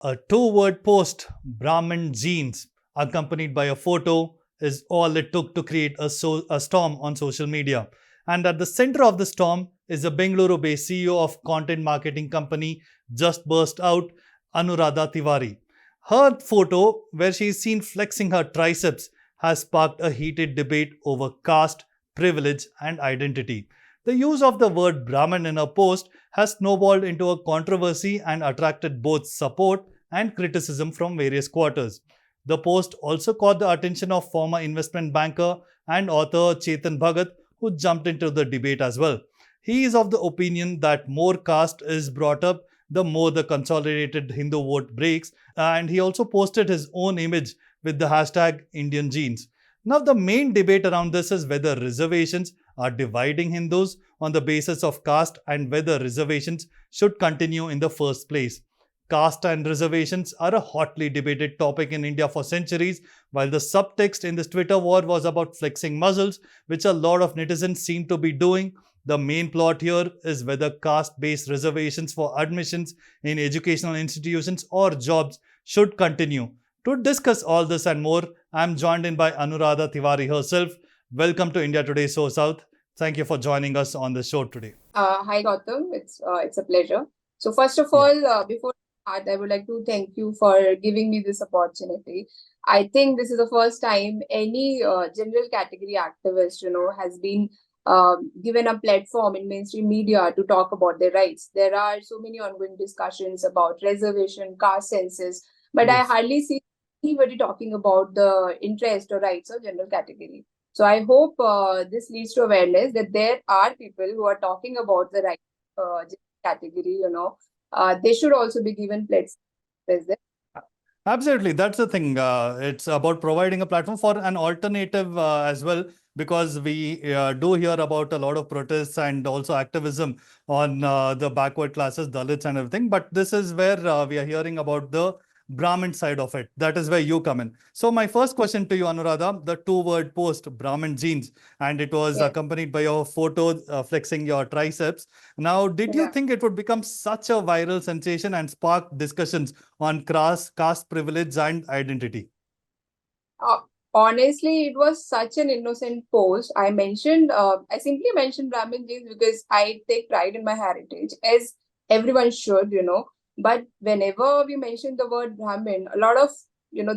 A two-word post, Brahmin genes, accompanied by a photo, is all it took to create a storm on social media. And at the center of the storm is a Bengaluru-based CEO of content marketing company Just Burst Out, Anuradha Tiwari. Her photo, where she is seen flexing her triceps, has sparked a heated debate over caste, privilege, and identity. The use of the word Brahmin in her post has snowballed into a controversy and attracted both support and criticism from various quarters. The post also caught the attention of former investment banker and author Chetan Bhagat, who jumped into the debate as well. He is of the opinion that more caste is brought up, the more the consolidated Hindu vote breaks, and he also posted his own image with the hashtag Indian Genes. Now, the main debate around this is whether reservations are dividing Hindus on the basis of caste and whether reservations should continue in the first place. Caste and reservations are a hotly debated topic in India for centuries, while the subtext in this Twitter war was about flexing muscles, which a lot of netizens seem to be doing. The main plot here is whether caste-based reservations for admissions in educational institutions or jobs should continue. To discuss all this and more, I am joined in by Anuradha Tiwari herself. Welcome to India Today SoSouth. Thank you for joining us on the show today. Hi Gautam, it's a pleasure. So first of Yeah. all, before I would like to thank you for giving me this opportunity. I think this is the first time any general category activist, has been given a platform in mainstream media to talk about their rights. There are so many ongoing discussions about reservation, caste census, but I Yes. hardly see anybody talking about the interest or rights of general category. So I hope this leads to awareness that there are people who are talking about the right category, they should also be given places. Absolutely. That's the thing. It's about providing a platform for an alternative as well, because we do hear about a lot of protests and also activism on the backward classes, Dalits and everything. But this is where we are hearing about the Brahmin side of it. That is where you come in. So my first question to you, Anuradha, the two-word post, Brahmin genes, and it was Yes. accompanied by your photo flexing your triceps. Now, did you Yeah. think it would become such a viral sensation and spark discussions on caste privilege and identity? Uh, Honestly, it was such an innocent post. I simply mentioned Brahmin genes because I take pride in my heritage, as everyone should, But whenever we mention the word Brahmin, a lot of,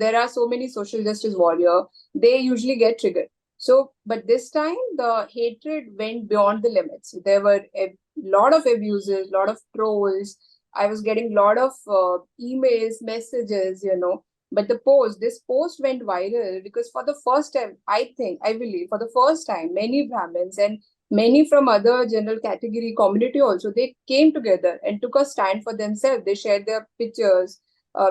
there are so many social justice warrior, they usually get triggered. So, but this time the hatred went beyond the limits. There were a lot of abuses, lot of trolls. I was getting a lot of emails, messages, but this post went viral because for the first time, I believe, for the first time, many Brahmins and many from other general category community also, they came together and took a stand for themselves. They shared their pictures.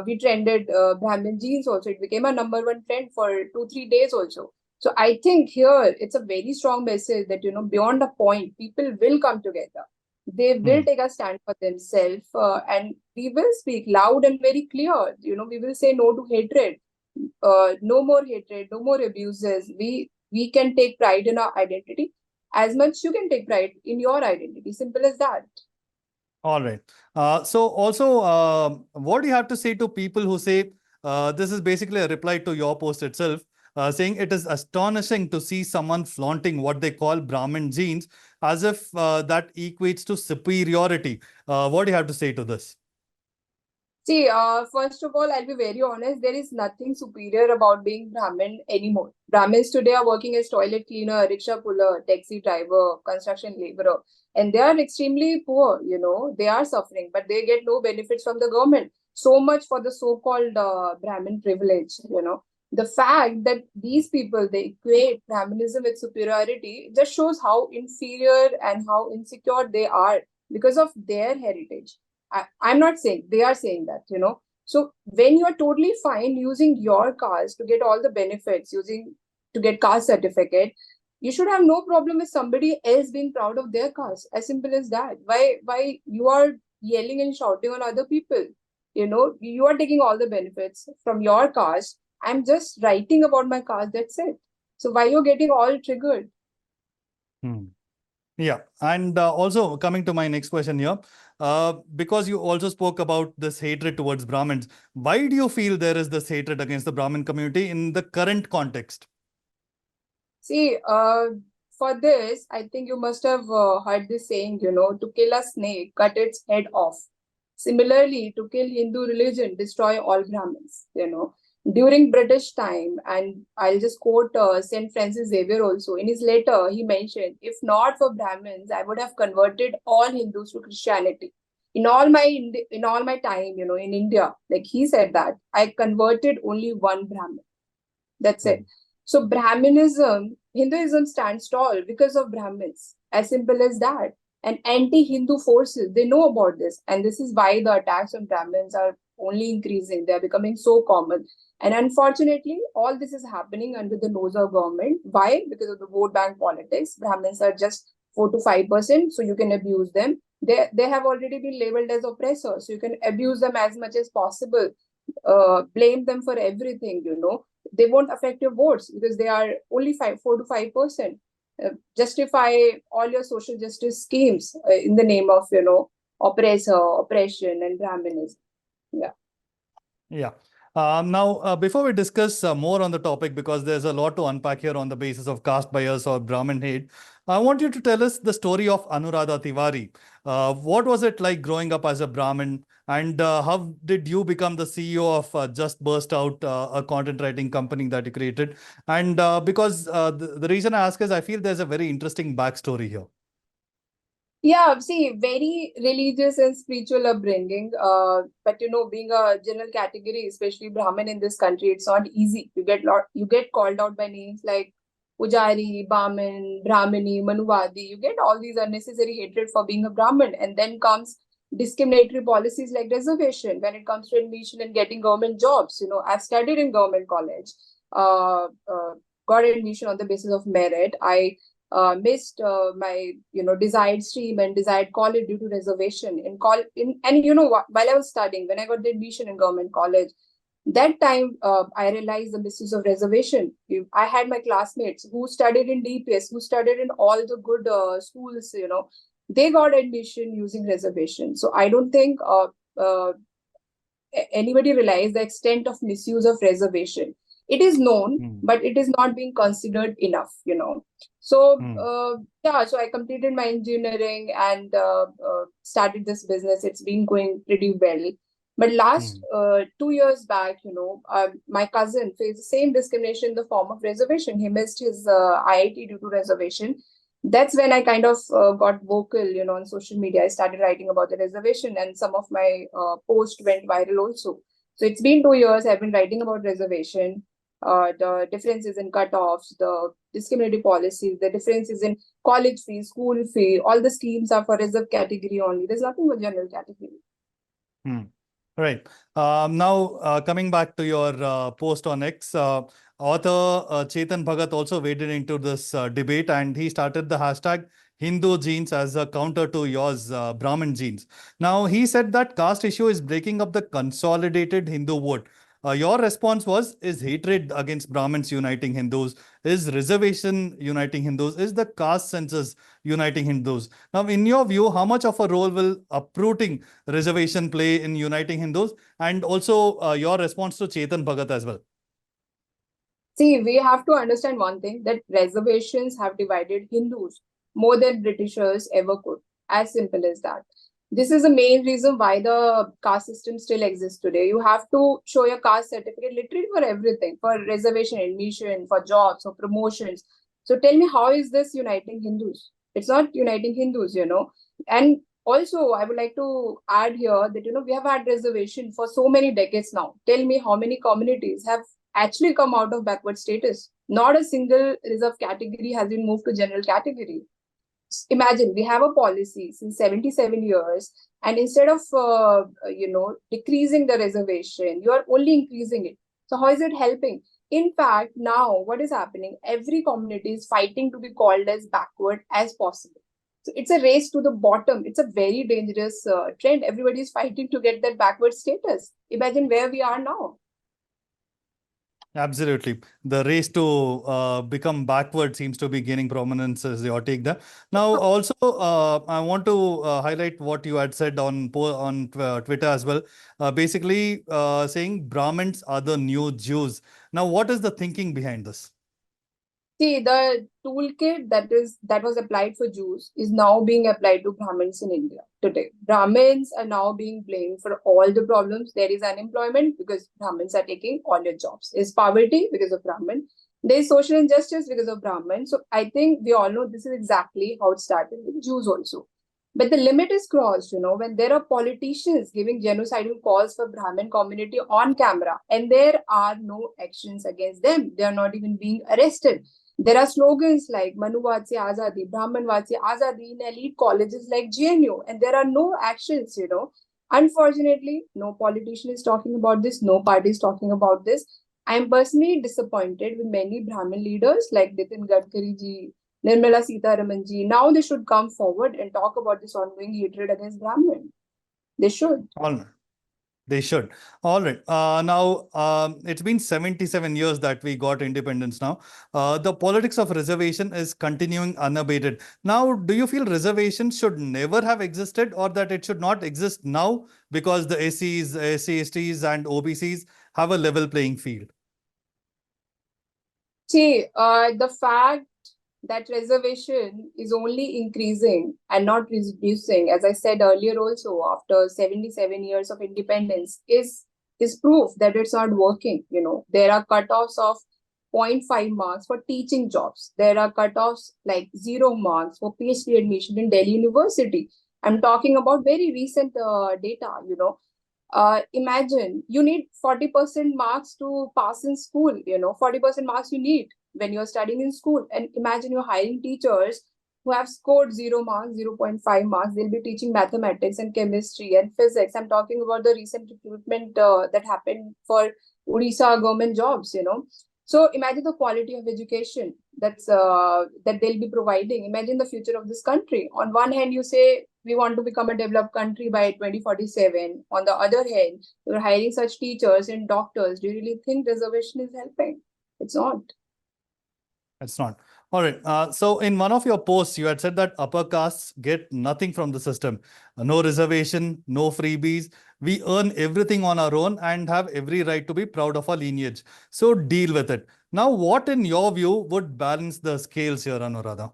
We trended Brahmin jeans also. It became a number one trend for 2-3 days also. So I think here it's a very strong message that, beyond a point, people will come together. They will Hmm. take a stand for themselves, and we will speak loud and very clear. We will say no to hatred, no more hatred, no more abuses. We can take pride in our identity as much you can take pride in your identity. Simple as that. All right. So also, what do you have to say to people who say this is basically a reply to your post itself, saying it is astonishing to see someone flaunting what they call Brahmin genes as if that equates to superiority. What do you have to say to this? See, first of all, I'll be very honest. There is nothing superior about being Brahmin anymore. Brahmins today are working as toilet cleaner, rickshaw puller, taxi driver, construction laborer, and they are extremely poor. They are suffering, but they get no benefits from the government. So much for the so-called Brahmin privilege. The fact that these people they equate Brahminism with superiority just shows how inferior and how insecure they are because of their heritage. I'm not saying they are saying that. So when you are totally fine using your caste to get all the benefits, using to get caste certificate, you should have no problem with somebody else being proud of their caste. As simple as that. Why you are yelling and shouting on other people? You are taking all the benefits from your caste. I'm just writing about my caste. That's it. So why you're getting all triggered? Hmm. Yeah, and also coming to my next question here, because you also spoke about this hatred towards Brahmins, why do you feel there is this hatred against the Brahmin community in the current context? See, for this, I think you must have heard this saying, to kill a snake, cut its head off. Similarly, to kill Hindu religion, destroy all Brahmins. During British time, and I'll just quote Saint Francis Xavier also. In his letter, he mentioned, if not for Brahmins, I would have converted all Hindus to Christianity. In all my time, in India, like he said that, I converted only one Brahmin. That's it. Mm. So Brahminism, Hinduism stands tall because of Brahmins. As simple as that. And anti-Hindu forces, they know about this. And this is why the attacks on Brahmins are only increasing. They are becoming so common. And unfortunately, all this is happening under the nose of government. Why? Because of the vote bank politics. Brahmins are just 4 to 5%, so you can abuse them. They have already been labeled as oppressors, so you can abuse them as much as possible. Blame them for everything. They won't affect your votes because they are only 4 to 5%. Justify all your social justice schemes in the name of oppression and Brahminism. Yeah. Yeah. Now, before we discuss more on the topic, because there's a lot to unpack here on the basis of caste bias or Brahmin hate, I want you to tell us the story of Anuradha Tiwari. What was it like growing up as a Brahmin, and how did you become the CEO of Just Burst Out, a content writing company that you created? And because the reason I ask is I feel there's a very interesting backstory here. Yeah, see, very religious and spiritual upbringing. But being a general category, especially Brahmin in this country, it's not easy. You get called out by names like Pujari, Brahmin, Brahmini, Manuvadi. You get all these unnecessary hatred for being a Brahmin, and then comes discriminatory policies like reservation when it comes to admission and getting government jobs. I've studied in government college, uh, uh, got admission on the basis of merit. I missed my desired stream and desired college due to reservation in call in and while I was studying, when I got the admission in government college, that time I realized the misuse of reservation. I had my classmates who studied in DPS, who studied in all the good schools. They got admission using reservation. So I don't think uh, anybody realize the extent of misuse of reservation. It is known, Hmm. but it is not being considered enough. So, Hmm. yeah, so I completed my engineering and started this business. It's been going pretty well. But last Hmm. 2 years back, my cousin faced the same discrimination in the form of reservation. He missed his IIT due to reservation. That's when I kind of got vocal, on social media. I started writing about the reservation, and some of my posts went viral also. So it's been 2 years. I've been writing about reservation, the differences in cutoffs, the discriminatory policies, the differences in college fee, school fee. All the schemes are for reserve category only. There's nothing for general category. Hmm. Right. Now, coming back to your post on X, author Chetan Bhagat also waded into this debate, and he started the hashtag Hindu genes as a counter to yours, Brahmin genes. Now, he said that caste issue is breaking up the consolidated Hindu vote. Your response was, is hatred against Brahmins uniting Hindus? Is reservation uniting Hindus? Is the caste census uniting Hindus? Now, in your view, how much of a role will uprooting reservation play in uniting Hindus, and also your response to Chetan Bhagat as well? See, we have to understand one thing, that reservations have divided Hindus more than Britishers ever could. As simple as that. This is the main reason why the caste system still exists today. You have to show your caste certificate literally for everything, for reservation, admission, for jobs, for promotions. So tell me, how is this uniting Hindus? It's not uniting Hindus. And also, I would like to add here that, we have had reservation for so many decades now. Tell me how many communities have actually come out of backward status. Not a single reserve category has been moved to general category. Imagine, we have a policy since 77 years, and instead of decreasing the reservation, you are only increasing it. So how is it helping? In fact, now what is happening, every community is fighting to be called as backward as possible. So it's a race to the bottom. It's a very dangerous trend. Everybody is fighting to get that backward status. Imagine where we are now. Absolutely. The race to become backward seems to be gaining prominence as your take there. Now, also, I want to highlight what you had said on Twitter as well. Basically, saying Brahmins are the new Jews. Now, what is the thinking behind this? See, the toolkit that was applied for Jews is now being applied to Brahmins in India today. Brahmins are now being blamed for all the problems. There is unemployment because Brahmins are taking all your jobs. There's poverty because of Brahmin. There's social injustice because of Brahmin. So I think we all know this is exactly how it started with Jews also. But the limit is crossed, when there are politicians giving genocidal calls for Brahmin community on camera and there are no actions against them. They are not even being arrested. There are slogans like Manuvad se Azadi, Brahmanvad se Azadi in elite colleges like GNU, and there are no actions. Unfortunately, no politician is talking about this, no party is talking about this. I am personally disappointed with many Brahmin leaders like Nitin Gadkari ji, Nirmala Sitharaman ji. Now they should come forward and talk about this ongoing hatred against Brahmin. They should. All right. They should. All right. Now, it's been 77 years that we got independence now. The politics of reservation is continuing unabated. Now, do you feel reservations should never have existed or that it should not exist now because the SCs, SCSTs and OBCs have a level playing field? See, the fact that reservation is only increasing and not reducing, as I said earlier also, after 77 years of independence, is proof that it's not working. There are cutoffs of zero point 0.5 marks for teaching jobs. There are cutoffs like 0 marks for PhD admission in Delhi University. I'm talking about very recent data. Imagine you need 40% marks to pass in school. 40% marks you need when you're studying in school. And imagine you're hiring teachers who have scored 0 marks, 0.5 marks. They'll be teaching mathematics and chemistry and physics. I'm talking about the recent recruitment that happened for Odisha government jobs. So imagine the quality of education that they'll be providing. Imagine the future of this country. On one hand, you say we want to become a developed country by 2047. On the other hand, you're hiring such teachers and doctors. Do you really think reservation is helping? It's not. It's not. All right. So in one of your posts, you had said that upper castes get nothing from the system. No reservation, no freebies. We earn everything on our own and have every right to be proud of our lineage. So deal with it. Now, what in your view would balance the scales here, Anuradha?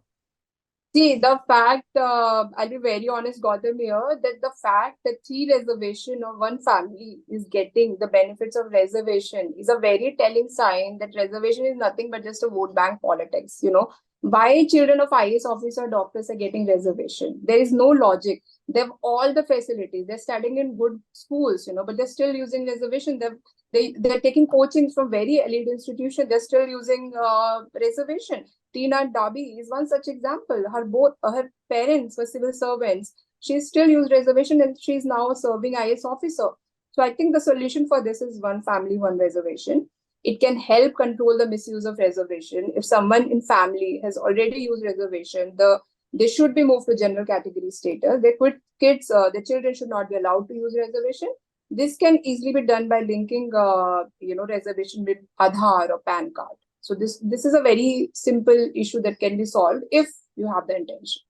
See, the fact, I'll be very honest, Gautam here, that the fact that three reservation or one family is getting the benefits of reservation is a very telling sign that reservation is nothing but just a vote bank politics. Why children of IAS officer doctors are getting reservation? There is no logic. They have all the facilities. They're studying in good schools, but they're still using reservation. They're taking coaching from very elite institution. They're still using reservation. Tina Dabi is one such example. Her parents were civil servants. She still used reservation and she's now serving IAS officer. So I think the solution for this is one family, one reservation. It can help control the misuse of reservation. If someone in family has already used reservation, they should be moved to general category status. The children should not be allowed to use reservation. This can easily be done by linking, reservation with Aadhaar or PAN card. So this is a very simple issue that can be solved if you have the intention.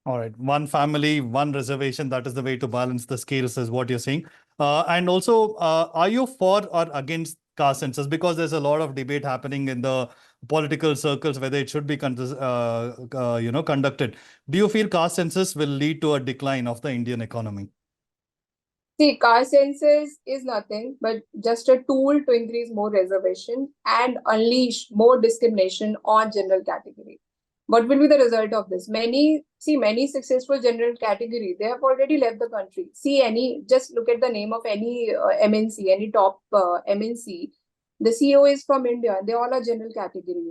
All right. One family, one reservation. That is the way to balance the scales, is what you're saying. And also, are you for or against caste census? Because there's a lot of debate happening in the political circles whether it should be conducted. Do you feel caste census will lead to a decline of the Indian economy? See, caste census is nothing but just a tool to increase more reservation and unleash more discrimination on general category. What will be the result of this? Many successful general category, they have already left the country. Just look at the name of any MNC, any top MNC. The CEO is from India and they all are general category.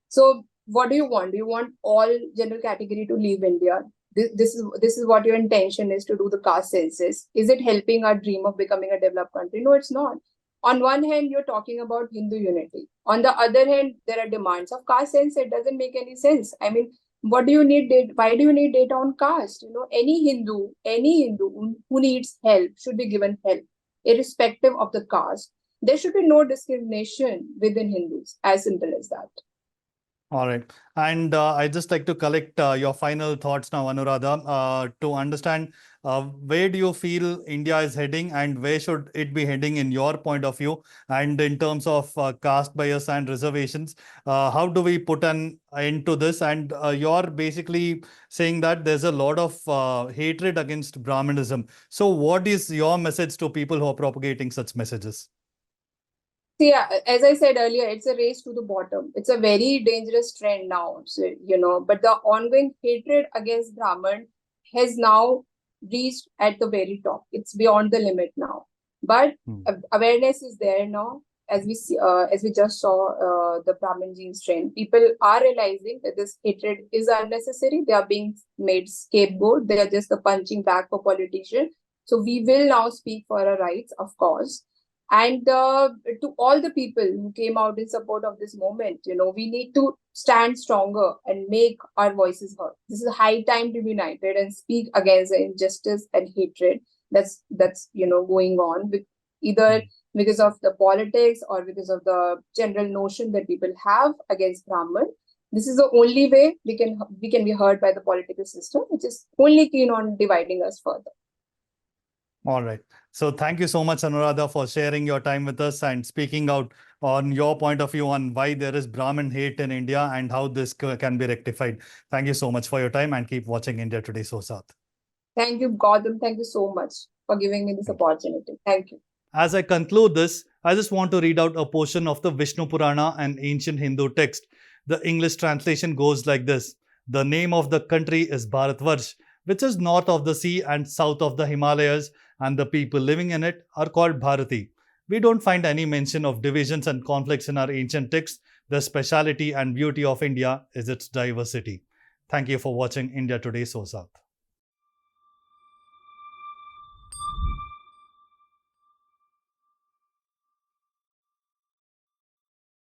So what do you want? Do you want all general category to leave India? This is what your intention is, to do the caste census. Is it helping our dream of becoming a developed country? No, it's not. On one hand, you're talking about Hindu unity. On the other hand, there are demands of caste census. It doesn't make any sense. I mean, what do you need data? Why do you need data on caste? Any Hindu who needs help should be given help, irrespective of the caste. There should be no discrimination within Hindus, as simple as that. All right. And I'd just like to collect your final thoughts now, Anuradha, to understand where do you feel India is heading and where should it be heading in your point of view? And in terms of caste bias and reservations, how do we put an end to this? And you're basically saying that there's a lot of hatred against Brahminism. So what is your message to people who are propagating such messages? See, as I said earlier, it's a race to the bottom. It's a very dangerous trend now, so, but the ongoing hatred against Brahman has now reached at the very top. It's beyond the limit now. But awareness is there now. As we see, as we just saw the Brahmin genes trend, people are realizing that this hatred is unnecessary. They are being made scapegoat. They are just a punching bag for politicians. So we will now speak for our rights, of course. And to all the people who came out in support of this movement, we need to stand stronger and make our voices heard. This is a high time to be united and speak against the injustice and hatred that's going on, either because of the politics or because of the general notion that people have against Brahman. This is the only way we can be heard by the political system, which is only keen on dividing us further. All right. So thank you so much, Anuradha, for sharing your time with us and speaking out on your point of view on why there is Brahmin hate in India and how this can be rectified. Thank you so much for your time and keep watching India Today SoSouth. Thank you, Gautam. Thank you so much for giving me this opportunity. Thank you. As I conclude this, I just want to read out a portion of the Vishnu Purana, an ancient Hindu text. The English translation goes like this. The name of the country is Bharatvarsh, which is north of the sea and south of the Himalayas, and the people living in it are called Bharati. We don't find any mention of divisions and conflicts in our ancient texts. The speciality and beauty of India is its diversity. Thank you for watching India Today SoSouth.